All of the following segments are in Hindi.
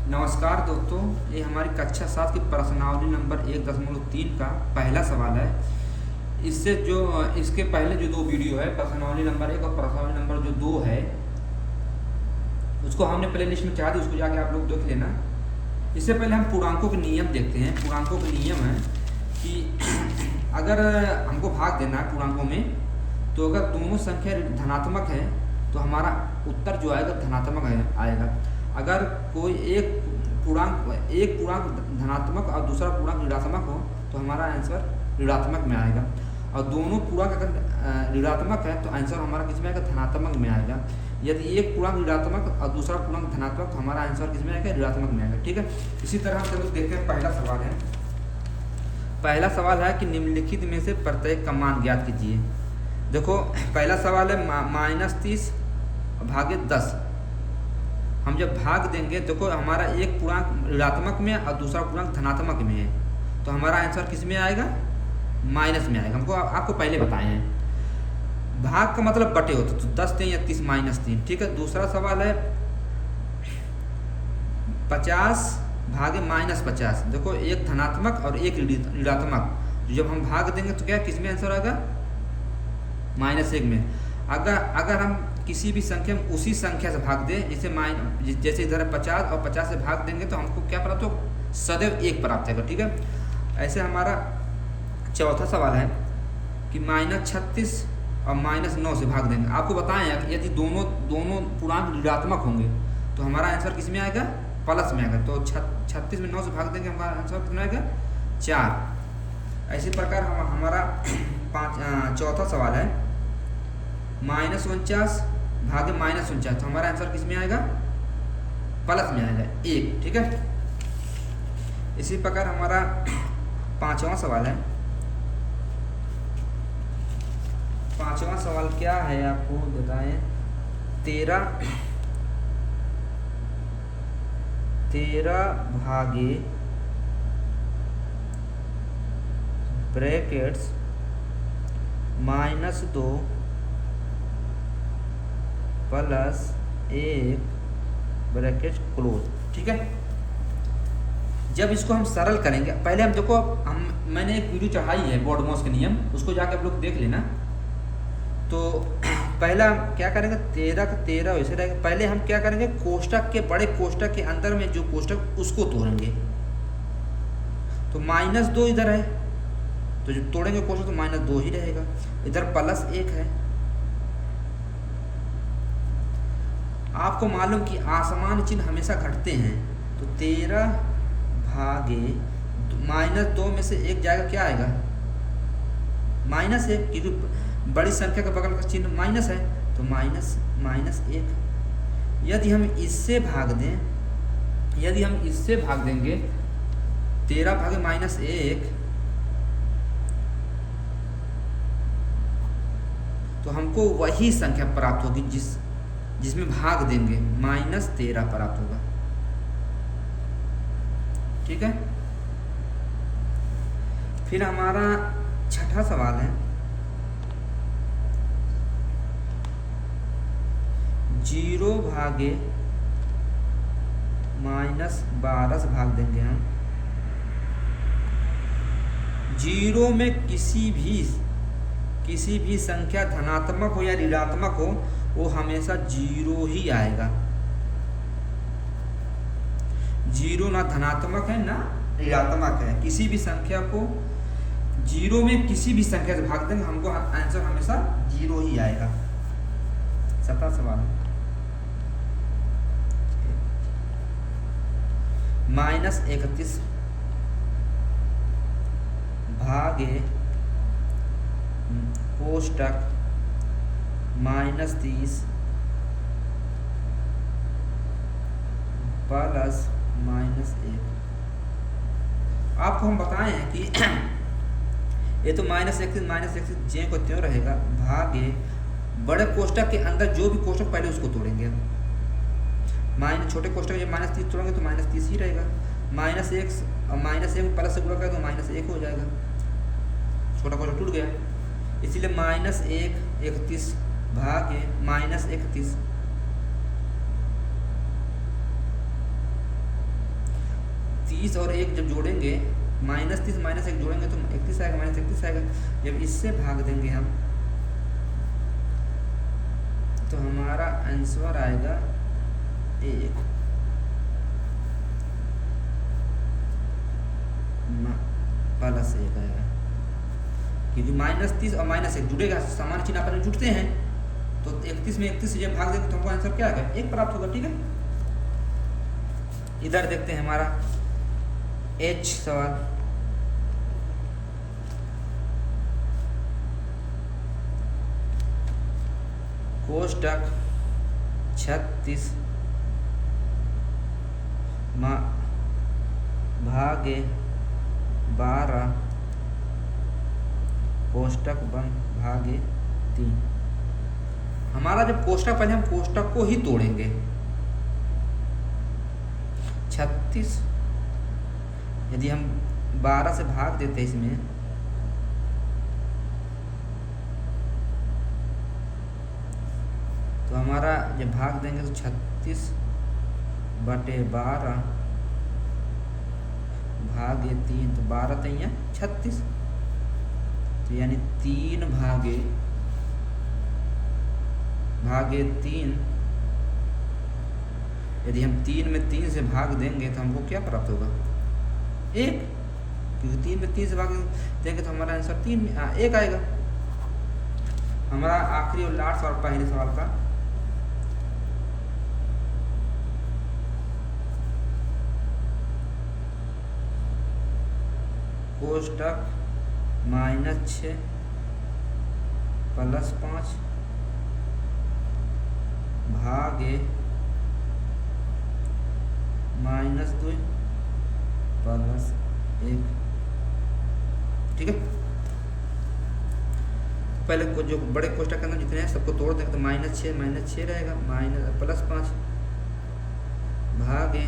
नमस्कार दोस्तों, ये हमारी कक्षा 7 की प्रश्नावली नंबर 1.3 का पहला सवाल है। इससे जो इसके पहले जो दो वीडियो है, प्रश्नावली नंबर 1 और प्रश्नावली नंबर जो 2 है, उसको हमने प्ले लिस्ट में चढ़ा दी, उसको जाके आप लोग देख लेना। इससे पहले हम पूर्णांकों के नियम देखते हैं। पूर्णांकों के नियम है कि अगर हमको भाग देना है पूर्णांकों में, तो अगर दोनों संख्या धनात्मक है तो हमारा उत्तर जो आएगा धनात्मक आएगा। अगर कोई एक पूर्णांक धनात्मक और दूसरा पूर्णांक ऋणात्मक हो तो हमारा आंसर ऋणात्मक में आएगा, और दोनों पूर्णांक अगर ऋणात्मक है तो आंसर हमारा किस में आएगा, धनात्मक में आएगा। यदि एक पूर्णांक ऋणात्मक और दूसरा पूर्णांक धनात्मक तो हमारा आंसर किस में आएगा, ऋणात्मक में आएगा। ठीक है, इसी तरह हम लोग देखते हैं। पहला सवाल है कि निम्नलिखित में से प्रत्येक का मान ज्ञात कीजिए। देखो, पहला सवाल है -30 भागे 10। हम जब भाग देंगे, देखो हमारा एक पूर्णांक ऋणात्मक में और दूसरा पूर्णांक धनात्मक में है, तो हमारा आंसर किस में आएगा, माइनस में आएगा। हमको आपको पहले बताए हैं भाग का मतलब बटे होते, तो 10 3 या 30 -3। ठीक है, दूसरा सवाल है 50 भागे -50। देखो, एक धनात्मक और एक ऋणात्मक, जब हम भाग देंगे तो क्या किस में आंसर आएगा, -1 में। अगर हम किसी भी संख्या में उसी संख्या से भाग दें, जैसे इधर 50 और 50 से भाग देंगे तो हमको क्या प्राप्त हो, सदैव 1 प्राप्त होगा। ठीक है, ऐसे हमारा चौथा सवाल है कि -36 और -9 से भाग देंगे। आपको बताएं कि यदि दोनों पूर्णांक ऋणात्मक होंगे तो हमारा आंसर किस में आएगा, प्लस में आएगा। तो 36 में 9 से भाग देंगे, हमारा आंसर कितना आएगा, 4। इसी प्रकार हमारा चौथा सवाल है -49 भागे -49, तो हमारा आंसर किस में आएगा, प्लस में आएगा, 1। ठीक है, इसी प्रकार हमारा पांचवा सवाल है। पांचवा सवाल क्या है आपको बताएं, 13 भागे ब्रैकेट्स -2 +1 ब्रैकेट क्लोज। ठीक है, जब इसको हम सरल करेंगे, पहले हम देखो, मैंने एक वीडियो चढ़ाई है बोर्डमॉस के नियम, उसको जाके आप लोग देख लेना। तो पहला क्या करेंगे, 13 का 13 वैसे रहेगा। पहले हम क्या करेंगे, कोष्टक के बड़े कोष्टक के अंदर में जो कोष्टक उसको तोड़ेंगे। तो -2 इधर है, तो जब तोड़ेंगे कोष्टक तो -2 ही रहेगा। इधर +1 है। आपको मालूम कि आसमान चिन्ह हमेशा घटते हैं, तो 13 भागे -2 में से एक जाएगा, क्या आएगा, -1, क्योंकि बड़ी संख्या के बगल का चिन्ह माइनस है, तो -1। यदि हम इससे भाग देंगे 13 भागे -1, तो हमको वही संख्या प्राप्त होगी जिसमें भाग देंगे, -13 प्राप्त होगा। ठीक है, फिर हमारा छठा सवाल है 0 भागे -12 से भाग देंगे हम। 0 में किसी भी संख्या धनात्मक हो या ऋणात्मक हो, वो हमेशा 0 ही आएगा। 0 ना धनात्मक है ना ऋणात्मक है, किसी भी संख्या को 0 में किसी भी संख्या से भाग देंगे, हमको आंसर हमेशा 0 ही आएगा। 7वां सवाल है -31 भागे कोष्टक -30 +-1। आपको हम बताए हैं कि ये तो -31 जे को त्यों रहेगा, भागे बड़े कोष्टक के अंदर जो भी कोष्टक पहले उसको तोड़ेंगे। छोटे कोष्टक जब -30 तोड़ेंगे तो -30 ही रहेगा। -1 और -1 प्लस से गुणा करें तो -1 हो जाएगा, छोटा कोष्टक टूट गया। इसीलिए -1 भागे -31 30 और 1 जब जोड़ेंगे, -30 -1 जोड़ेंगे तो 31 आएगा, -31 आएगा। जब इससे भाग देंगे हम तो हमारा आंसर आएगा 1 प्लस 1 आएगा, क्योंकि -30 और -1 जुड़ेगा, सामान्य चिन्ह आपस में जुड़ते हैं, तो 31 में 31 से जब भाग देंगे तो हमको आंसर क्या आएगा, 1 प्राप्त होगा। ठीक है, इधर देखते हैं हमारा H सवाल। कोष्टक 36 भागे 12 कोष्टक 1 भागे 3। हमारा जब कोष्टक, पहले हम कोष्टक को ही तोड़ेंगे। 36 यदि हम 12 से भाग देते हैं इसमें, तो हमारा जब भाग देंगे तो 36/12 भागे 3, तो 12 3 36, तो यानी 3 भागे 3। यदि हम 3 में 3 से भाग देंगे तो हमको क्या प्राप्त होगा, 1, क्योंकि 3 में 3 से भाग देंगे तो हमारा आंसर 1 आएगा। हमारा आखिरी और लास्ट सवाल पहले सवाल का, कोष्टक -6 + 5 भागे -2 + 1। ठीक है, पहले को जो बड़े कोष्टक के अंदर जितने हैं सबको तोड़ देंगे तो -6 रहेगा, +5 भागे,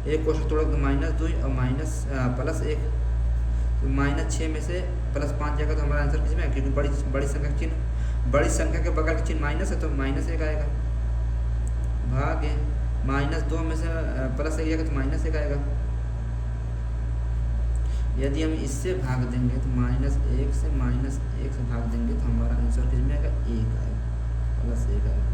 एक कोष्टक तोड़ेंगे तो -2 और +1, तो -6 में से +5 जाएगा तो हमारा आंसर किस में है, क्योंकि बड़ी संख्या का चिन्ह, बड़ी संख्या के बगल का चिन्ह माइनस है तो -1 आएगा, भागे -2 में से +1 जाएगा तो -1 आएगा। यदि हम इससे भाग देंगे तो -1 से -1 से भाग देंगे तो हमारा आंसर किस में आएगा, 1 आएगा, +1 आएगा।